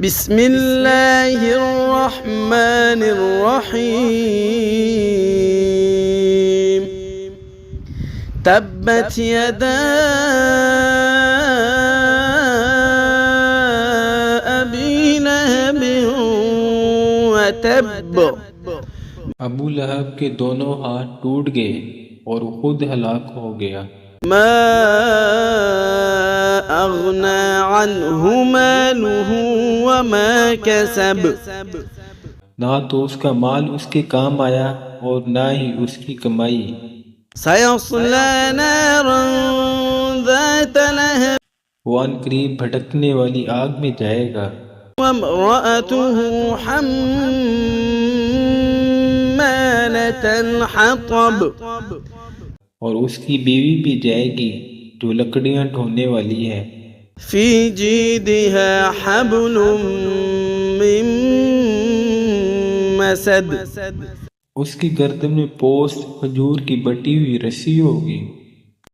बिस्मिल्लाहिर्रहमानिर्रहीम। तब्बत यदा अबी लहब व तब। अबू लहब के दोनों हाथ टूट गए और खुद हलाक हो गया। मा अग़ना अन्हु मालुहु व मा कसब। ना तो उसका माल उसके काम आया और ना ही उसकी कमाई। सयस्ला नारन ज़ात लहब। वो अनकरीब भटकने वाली आग में जाएगा। वम्रअतुहु हम्मालतल हतब। और उसकी बीवी भी जाएगी जो लकड़ियां ढोने वाली है। फी जीदिहा हब्लुम मिन मसद। उसकी गर्दन में पोस्त खजूर की बटी हुई रस्सी होगी।